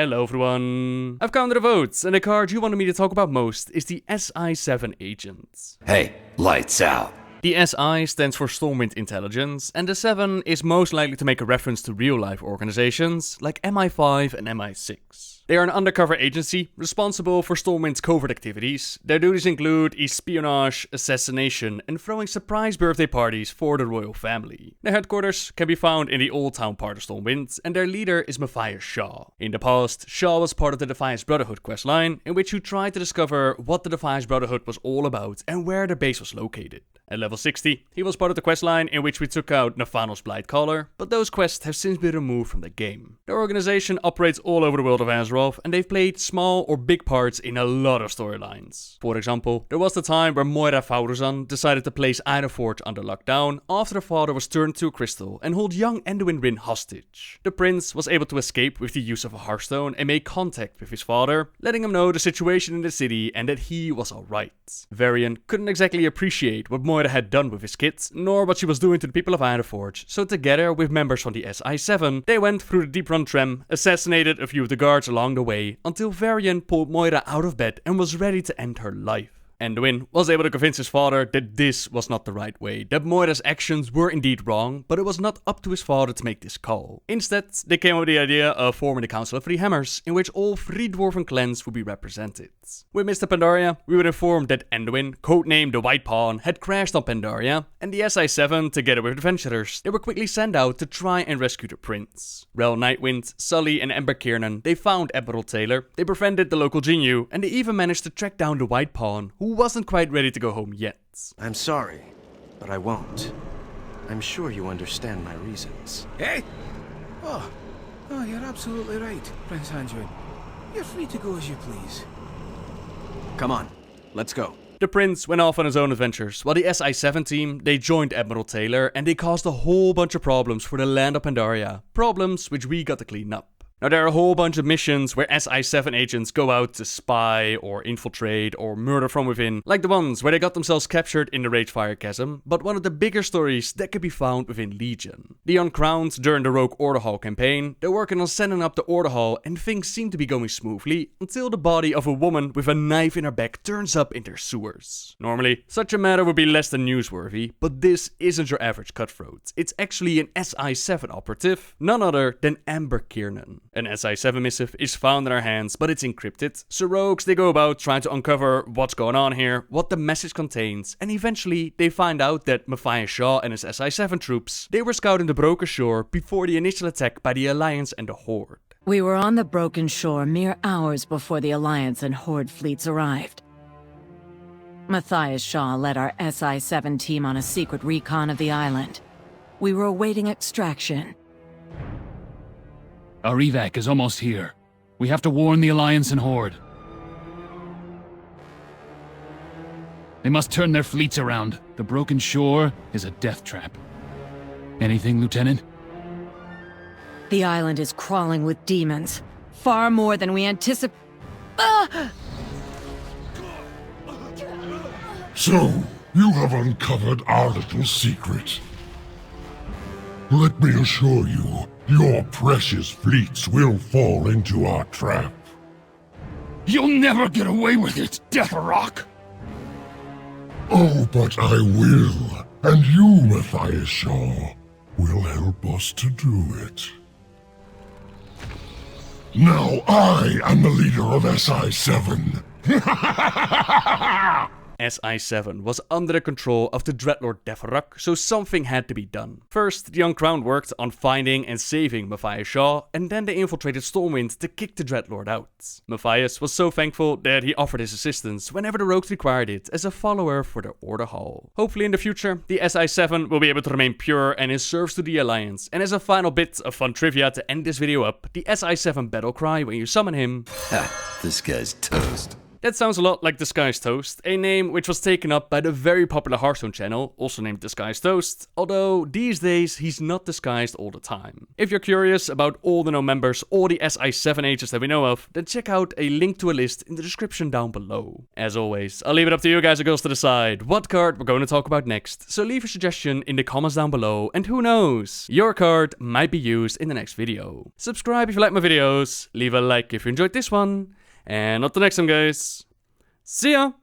Hello everyone. I've counted the votes, and the card you wanted me to talk about most is the SI7 agent. Hey, lights out. The SI stands for Stormwind Intelligence, and the 7 is most likely to make a reference to real-life organizations like MI5 and MI6. They are an undercover agency responsible for Stormwind's covert activities. Their duties include espionage, assassination, and throwing surprise birthday parties for the royal family. Their headquarters can be found in the Old Town part of Stormwind, and their leader is Matthias Shaw. In the past, Shaw was part of the Defiance Brotherhood questline, in which you tried to discover what the Defiance Brotherhood was all about and where their base was located. At level 60, he was part of the questline in which we took out Nafanos Blightcaller, but those quests have since been removed from the game. Their organization operates all over the world of Azeroth, and they've played small or big parts in a lot of storylines. For example, there was the time where Moira Fauruzan decided to place Ironforge under lockdown after her father was turned to a crystal and hold young Anduin Wrynn hostage. The prince was able to escape with the use of a Hearthstone and make contact with his father, letting him know the situation in the city and that he was alright. Varian couldn't exactly appreciate what Moira had done with his kids, nor what she was doing to the people of Ironforge, so together with members from the SI7, they went through the Deep Run Tram, assassinated a few of the guards along the way, until Varian pulled Moira out of bed and was ready to end her life. Anduin was able to convince his father that this was not the right way, that Moira's actions were indeed wrong, but it was not up to his father to make this call. Instead, they came up with the idea of forming the Council of Three Hammers, in which all three dwarven clans would be represented. With Mr. Pandaria, we were informed that Anduin, codenamed the White Pawn, had crashed on Pandaria, and the SI7, together with adventurers, they were quickly sent out to try and rescue the prince. Rel Nightwind, Sully, and Ember Kiernan, they found Admiral Taylor, they befriended the local Jinyu, and they even managed to track down the White Pawn, who wasn't quite ready to go home yet. I'm sorry, but I won't. I'm sure you understand my reasons. Hey? Oh, you're absolutely right, Prince Anduin. You're free to go as you please. Come on, let's go. The prince went off on his own adventures, while the SI7 team, they joined Admiral Taylor, and they caused a whole bunch of problems for the land of Pandaria. Problems which we got to clean up. Now, there are a whole bunch of missions where SI7 agents go out to spy, or infiltrate, or murder from within, like the ones where they got themselves captured in the Ragefire Chasm, but one of the bigger stories that can be found within Legion. The Uncrowned, during the Rogue Order Hall campaign, they're working on sending up the Order Hall, and things seem to be going smoothly, until the body of a woman with a knife in her back turns up in their sewers. Normally, such a matter would be less than newsworthy, but this isn't your average cutthroat. It's actually an SI7 operative, none other than Ember Kiernan. An SI7 missive is found in our hands, but it's encrypted, so rogues they go about trying to uncover what's going on here, what the message contains, and eventually they find out that Matthias Shaw and his SI7 troops, they were scouting the Broken Shore before the initial attack by the Alliance and the Horde. We were on the Broken Shore mere hours before the Alliance and Horde fleets arrived. Matthias Shaw led our SI7 team on a secret recon of the island. We were awaiting extraction. Our evac is almost here. We have to warn the Alliance and Horde. They must turn their fleets around. The Broken Shore is a death trap. Anything, Lieutenant? The island is crawling with demons. Far more than we anticipate. So, you have uncovered our little secret. Let me assure you, your precious fleets will fall into our trap. You'll never get away with it, Death Rock! Oh, but I will. And you, Matthias Shaw, will help us to do it. Now I am the leader of SI7. SI7 was under the control of the Dreadlord Deathrok, so something had to be done. First, the Uncrowned worked on finding and saving Matthias Shaw, and then they infiltrated Stormwind to kick the Dreadlord out. Matthias was so thankful that he offered his assistance whenever the rogues required it as a follower for the Order Hall. Hopefully in the future, the SI7 will be able to remain pure and in service to the Alliance. And as a final bit of fun trivia to end this video up, the SI7 battle cry when you summon him... Ha, this guy's toast. That sounds a lot like Disguised Toast, a name which was taken up by the very popular Hearthstone channel, also named Disguised Toast, although these days he's not disguised all the time. If you're curious about all the known members or the SI7 agents that we know of, then check out a link to a list in the description down below. As always, I'll leave it up to you guys and girls to decide what card we're going to talk about next, so leave a suggestion in the comments down below, and who knows, your card might be used in the next video. Subscribe if you like my videos, leave a like if you enjoyed this one, and until next time guys, see ya!